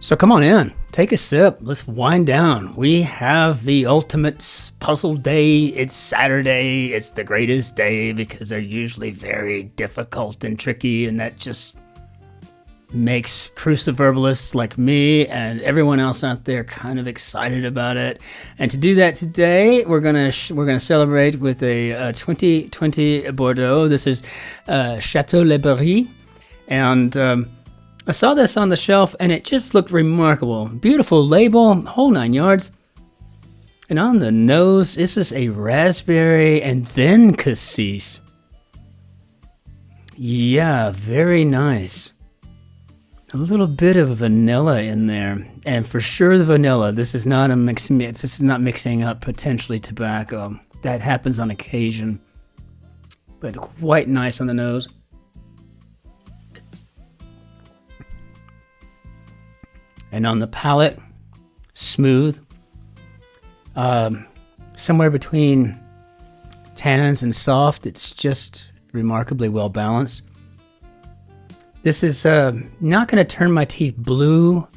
So come on in, take a sip, let's wind down. We have the ultimate puzzle day. It's Saturday, it's the greatest day because they're usually very difficult and tricky, and that just makes cruciverbalists like me and everyone else out there kind of excited about it. And to do that today, we're gonna celebrate with a 2020 Bordeaux. This is Chateau Le Bories, and I saw this on the shelf and it just looked remarkable. Beautiful label, whole 9 yards. And on the nose, this is a raspberry and then cassis. Yeah, very nice. A little bit of vanilla in there, and for sure the vanilla. This is not a mix. This is not mixing up potentially tobacco. That happens on occasion, but quite nice on the nose. And on the palate, smooth. Somewhere between tannins and soft. It's just remarkably well balanced. This is not going to turn my teeth blue,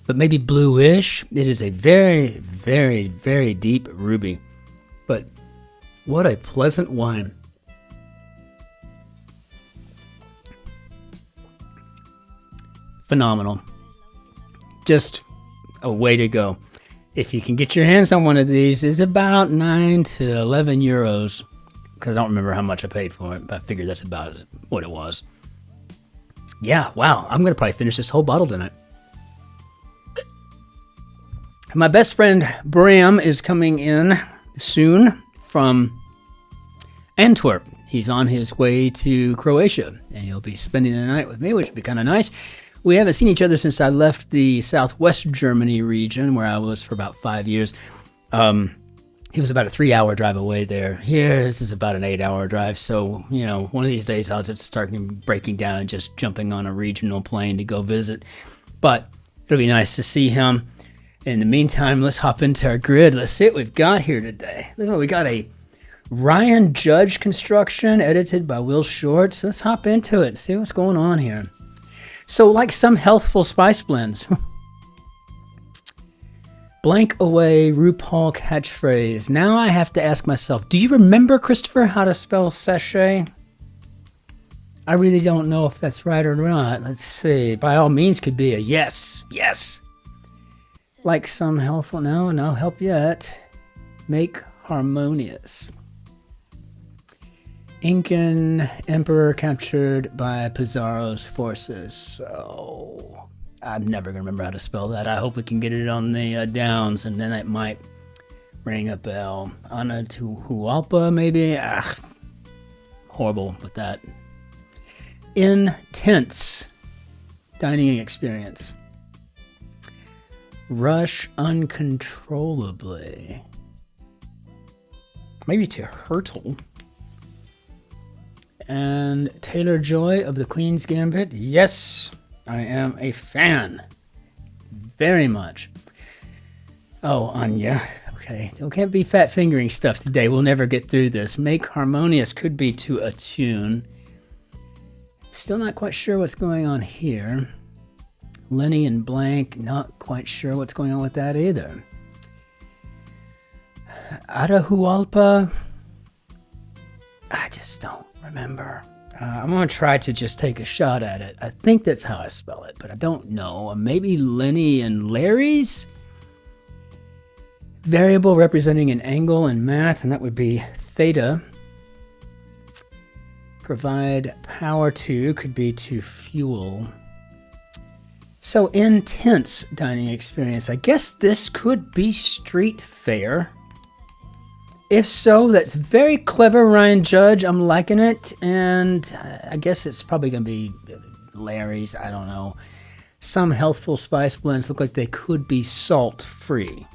but maybe bluish. It is a very, very, very deep ruby. But what a pleasant wine. Phenomenal. Just a way to go. If you can get your hands on one of these, it's about 9 to 11 euros. Because I don't remember how much I paid for it, but I figured that's about what it was. Yeah, wow, I'm going to probably finish this whole bottle tonight. My best friend Bram is coming in soon from Antwerp. He's on his way to Croatia, and he'll be spending the night with me, which would be kind of nice. We haven't seen each other since I left the Southwest Germany region, where I was for about 5 years. He was about a 3-hour drive away there. Here, this is about an 8-hour drive. So, you know, one of these days I'll just start breaking down and just jumping on a regional plane to go visit. But it'll be nice to see him. In the meantime, let's hop into our grid. Let's see what we've got here today. Look what we got: a Ryan Judge construction edited by Will Shorts. Let's hop into it and see what's going on here. So, like some healthful spice blends, blank away RuPaul catchphrase. Now I have to ask myself, do you remember, Christopher, how to spell sachet? I really don't know if that's right or not. Let's see. By all means, could be a yes. Yes. Like some healthful, no help yet. Make harmonious. Incan emperor captured by Pizarro's forces. So I'm never going to remember how to spell that. I hope we can get it on the downs, and then it might ring a bell. Atahualpa, maybe? Horrible with that. Intense dining experience. Rush uncontrollably. Maybe to hurtle. And Taylor Joy of the Queen's Gambit. Yes, I am a fan. Very much. Oh, Anya. Okay. So can't be fat fingering stuff today. We'll never get through this. Make harmonious could be to a tune. Still not quite sure what's going on here. Lenny and Blank, not quite sure what's going on with that either. Atahualpa, I just don't remember. I'm going to try to just take a shot at it. I think that's how I spell it, but I don't know. Maybe Lenny and Larry's? Variable representing an angle in math, and that would be theta. Provide power to could be to fuel. So intense dining experience. I guess this could be street fare. If so, that's very clever, Ryan Judge. I'm liking it. And I guess it's probably going to be Larry's. I don't know. Some healthful spice blends look like they could be salt-free.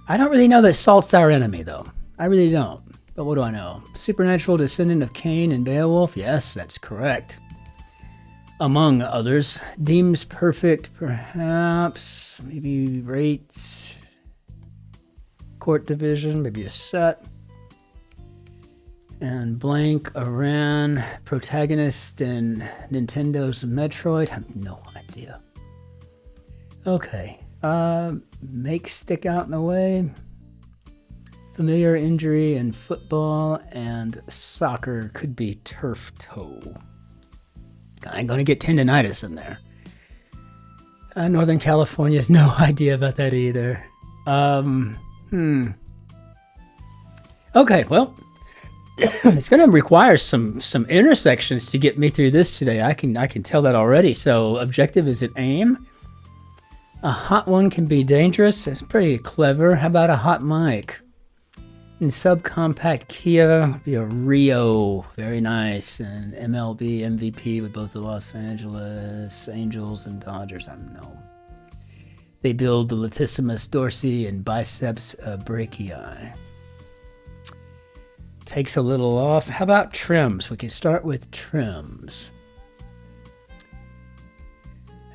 I don't really know that salt's our enemy, though. I really don't. But what do I know? Supernatural descendant of Cain and Beowulf? Yes, that's correct. Among others. Deems perfect, perhaps. Maybe rates. Court division, maybe a set. And blank Iran, protagonist in Nintendo's Metroid. I have no idea. Okay. Make stick out in the way. Familiar injury in football and soccer could be turf toe. I ain't gonna get tendonitis in there. Northern California has no idea about that either. Okay, well, it's gonna require some intersections to get me through this today. I can tell that already. So objective is an aim. A hot one can be dangerous. It's pretty clever. How about a hot mic? In subcompact Kia would be a Rio, very nice, and MLB MVP with both the Los Angeles Angels and Dodgers. I don't know. They build the latissimus dorsi and biceps brachii. Takes a little off. How about trims? We can start with trims.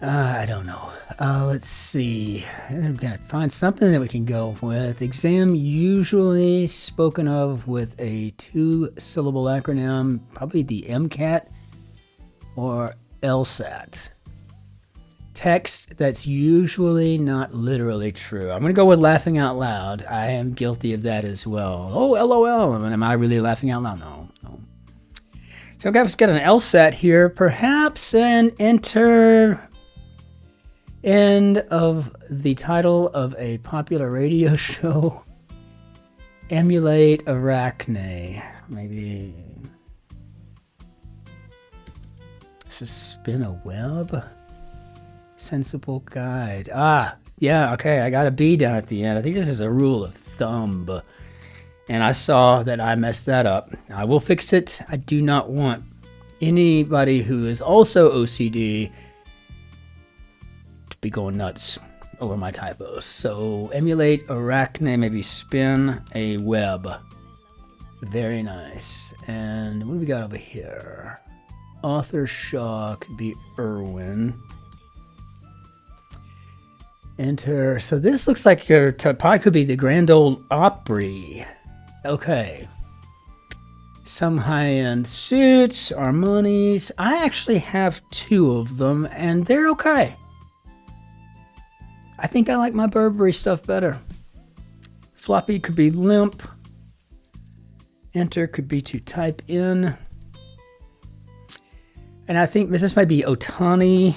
I don't know. Let's see. I'm going to find something that we can go with. Exam usually spoken of with a 2-syllable acronym, probably the MCAT or LSAT. Text that's usually not literally true. I'm going to go with laughing out loud. I am guilty of that as well. Oh, LOL. Am I really laughing out loud? No. So let's get an LSAT here. Perhaps an end of the title of a popular radio show. Emulate Arachne. Maybe. Spin a web. Sensible guide. Yeah, okay. I got a B down at the end. I think this is a rule of thumb. And I saw that I messed that up. I will fix it. I do not want anybody who is also OCD be going nuts over my typos. So emulate Arachne, maybe spin a web. Very nice. And what do we got over here? Author Shaw could be Irwin. Enter. So this looks like your probably could be the Grand Ole Opry. Okay. Some high-end suits, Armani's. I actually have 2 of them, and they're okay. I think I like my Burberry stuff better. Floppy could be limp. Enter could be to type in. And I think this might be Otani.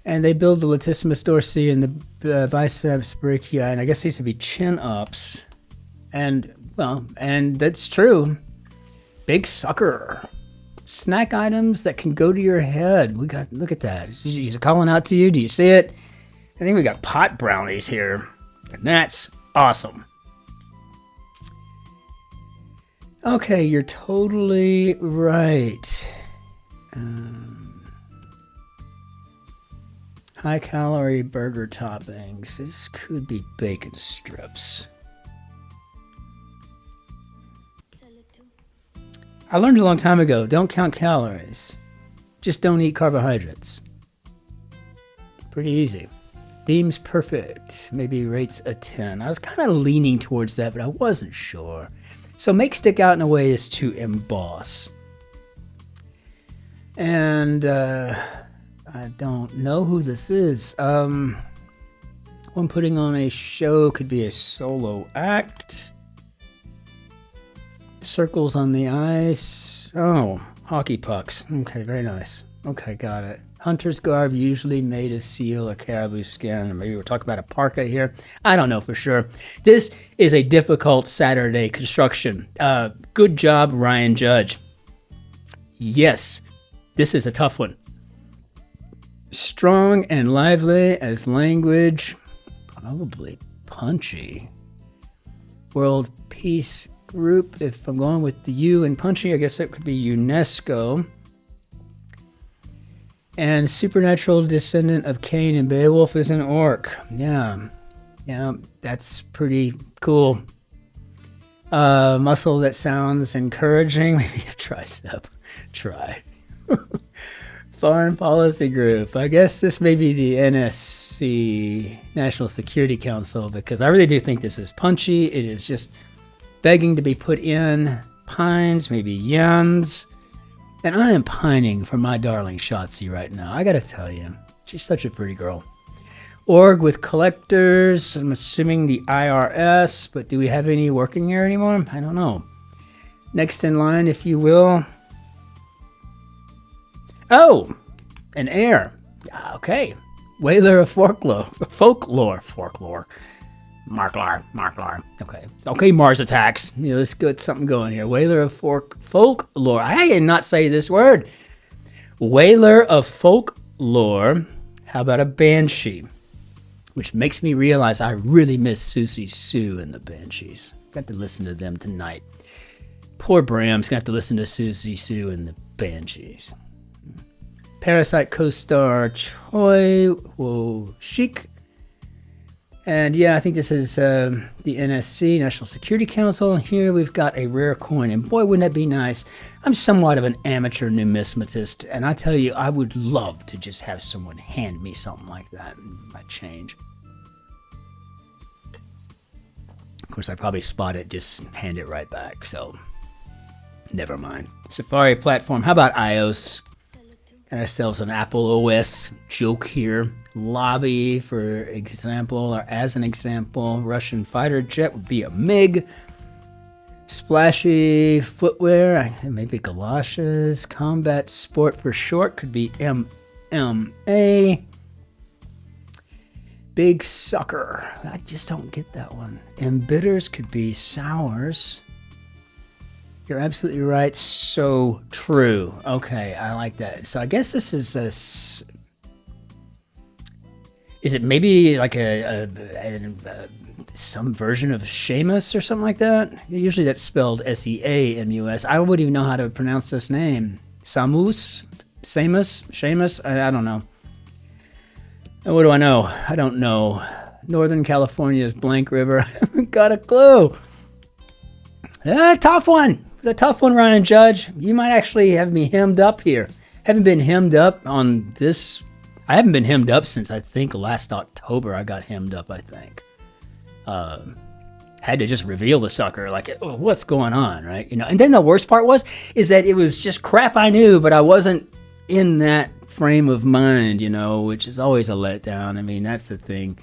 And they build the latissimus dorsi and the biceps brachii. And I guess these would be chin-ups. And, well, and that's true. Big sucker. Snack items that can go to your head. We got, look at that. He's calling out to you. Do you see it? I think we got pot brownies here. And that's awesome. Okay, you're totally right. High calorie burger toppings. This could be bacon strips. I learned a long time ago, don't count calories. Just don't eat carbohydrates. Pretty easy. Theme's perfect. Maybe rates a 10. I was kind of leaning towards that, but I wasn't sure. So make stick out in a way is to emboss. And I don't know who this is. One putting on a show could be a solo act. Circles on the ice. Oh, hockey pucks. Okay, very nice. Okay, got it. Hunter's garb usually made of seal or caribou skin. Or maybe we're talking about a parka here. I don't know for sure. This is a difficult Saturday construction. Good job, Ryan Judge. Yes, this is a tough one. Strong and lively as language. Probably punchy. World Peace Group. If I'm going with the U and punchy, I guess it could be UNESCO. And supernatural descendant of Cain and Beowulf is an orc. Yeah, that's pretty cool. Muscle that sounds encouraging. Maybe a tricep. Try. Foreign Policy Group. I guess this may be the NSC, National Security Council, because I really do think this is punchy. It is just begging to be put in. Pines, maybe yuns. And I am pining for my darling Shotzi right now. I gotta tell you, she's such a pretty girl. Org with collectors. I'm assuming the IRS, but do we have any working here anymore? I don't know. Next in line, if you will. Oh, an heir. Okay. Whaler of folklore. Marklar. Okay, Mars Attacks. Yeah, let's get something going here. Whaler of folklore. I did not say this word. Whaler of folklore. How about a banshee? Which makes me realize I really miss Susie Sue and the Banshees. Got to listen to them tonight. Poor Bram's gonna have to listen to Susie Sue and the Banshees. Parasite co-star Choi Wo-shik. And yeah, I think this is the NSC, National Security Council. Here we've got a rare coin, and boy, wouldn't that be nice. I'm somewhat of an amateur numismatist, and I tell you, I would love to just have someone hand me something like that and my change. Of course, I probably spot it, just hand it right back, so never mind. Safari platform, how about iOS? Got ourselves an Apple OS joke here. Lobby, for example, or as an example, Russian fighter jet would be a MiG. Splashy footwear, maybe galoshes. Combat sport for short could be MMA. Big sucker, I just don't get that one. Embitters could be sours. You're absolutely right. So true. Okay, I like that. So I guess this is a... Is it maybe like some version of Seamus or something like that? Usually that's spelled S-E-A-M-U-S. I wouldn't even know how to pronounce this name. Samus? Seamus? I don't know. And what do I know? I don't know. Northern California's Blank River. I haven't got a clue. Tough one. It's a tough one, Ryan Judge. You might actually have me hemmed up here. Haven't been hemmed up on this. I haven't been hemmed up since I think last October. I got hemmed up, I think. Had to just reveal the sucker, like, oh, what's going on, right? You know. And then the worst part is that it was just crap I knew, but I wasn't in that frame of mind, you know, which is always a letdown. I mean, that's the thing.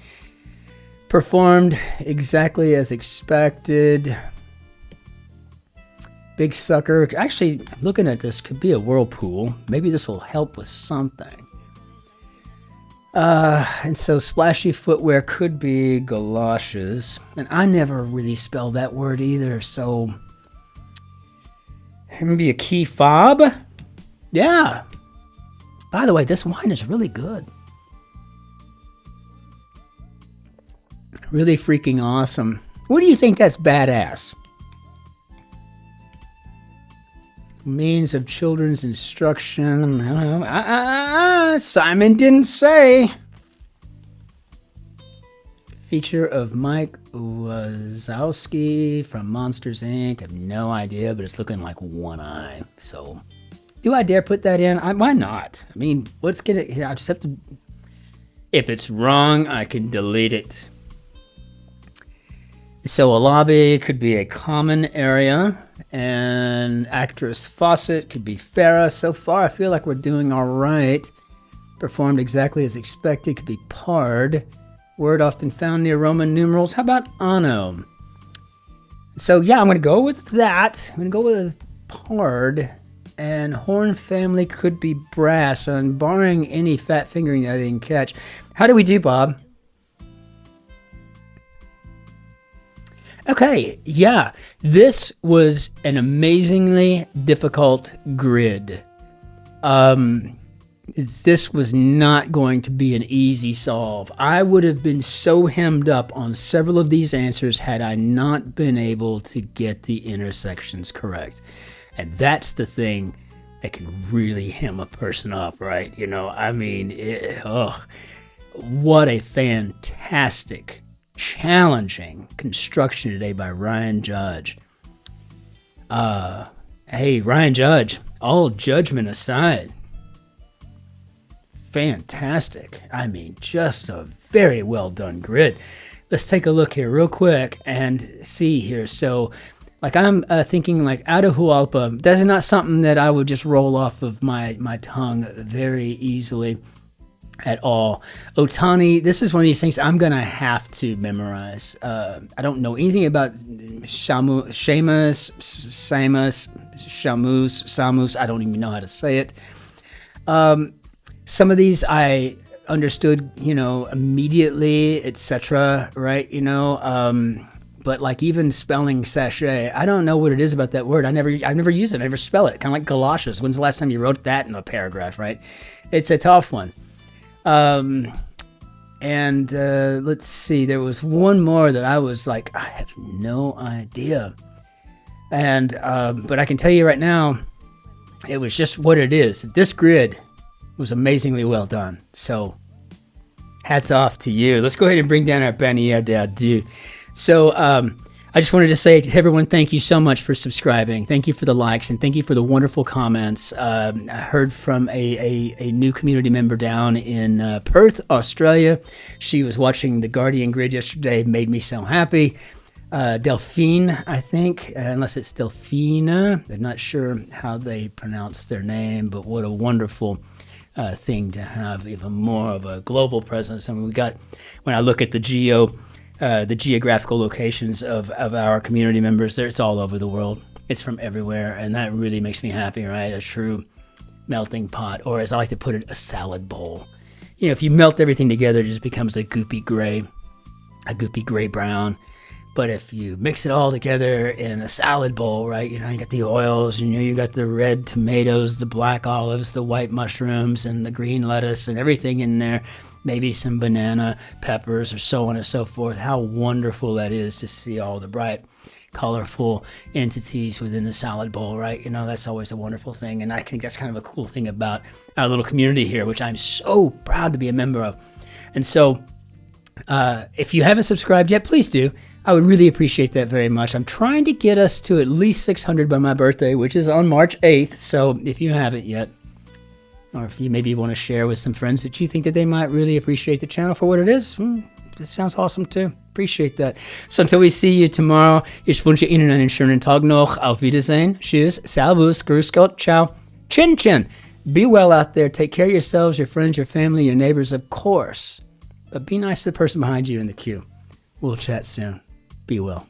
Performed exactly as expected. Big sucker. Actually, looking at this, could be a whirlpool. Maybe this will help with something. And so splashy footwear could be galoshes. And I never really spelled that word either, so maybe a key fob? Yeah. By the way, this wine is really good. Really freaking awesome. What do you think that's badass? Means of children's instruction. I don't know. Simon didn't say. Feature of Mike Wazowski from Monsters, Inc. I have no idea, but it's looking like one eye. So, do I dare put that in? Why not? I mean, let's get it. I just have to. If it's wrong, I can delete it. So a lobby could be a common area, and actress Fawcett could be Farrah. So far, I feel like we're doing all right. Performed exactly as expected could be pard. Word often found near Roman numerals. How about anno? So yeah, I'm going to go with that. I'm going to go with pard. And horn family could be brass, and barring any fat fingering that I didn't catch. How do we do, Bob? Okay, yeah, this was an amazingly difficult grid. This was not going to be an easy solve. I would have been so hemmed up on several of these answers had I not been able to get the intersections correct. And that's the thing that can really hem a person up, right? You know, I mean, what a fantastic, challenging construction today by Ryan Judge. Hey, Ryan Judge, all judgment aside, fantastic. I mean, just a very well done grid. Let's take a look here real quick and see here. So Like I'm thinking like Atahualpa. That's not something that I would just roll off of my tongue very easily at all. Otani, this is one of these things I'm gonna have to memorize. I don't know anything about Shamus. I don't even know how to say it. Some of these I understood, immediately, etc. Right? But like even spelling sachet, I don't know what it is about that word. I've never used it. I never spell it. Kind of like galoshes. When's the last time you wrote that in a paragraph? Right? It's a tough one. Let's see, there was one more that I was like, I have no idea. But I can tell you right now, it was just what it is. This grid was amazingly well done. So hats off to you. Let's go ahead and bring down our bannière d'adieu. So, I just wanted to say to everyone, thank you so much for subscribing. Thank you for the likes and thank you for the wonderful comments. I heard from a new community member down in Perth, Australia. She was watching the Guardian grid yesterday. Made me so happy. Delphine, I think, unless it's Delphina. I'm not sure how they pronounce their name, but what a wonderful thing to have even more of a global presence. I mean, when I look at the geographical locations of our community members, it's all over the world. It's from everywhere, and that really makes me happy, right? A true melting pot, or as I like to put it, a salad bowl. If you melt everything together, it just becomes a goopy gray brown. But if you mix it all together in a salad bowl, right, you got the oils, you got the red tomatoes, the black olives, the white mushrooms, and the green lettuce, and everything in there, maybe some banana peppers or so on and so forth. How wonderful that is to see all the bright, colorful entities within the salad bowl, right? That's always a wonderful thing. And I think that's kind of a cool thing about our little community here, which I'm so proud to be a member of. And so if you haven't subscribed yet, please do. I would really appreciate that very much. I'm trying to get us to at least 600 by my birthday, which is on March 8th. So if you haven't yet, or if you maybe want to share with some friends that you think that they might really appreciate the channel for what it is, this sounds awesome too. Appreciate that. So until we see you tomorrow, ich wünsche Ihnen einen schönen Tag noch. Auf Wiedersehen. Tschüss. Servus. Grüß Gott. Ciao. Cin-Cin. Be well out there. Take care of yourselves, your friends, your family, your neighbors, of course. But be nice to the person behind you in the queue. We'll chat soon. Be well.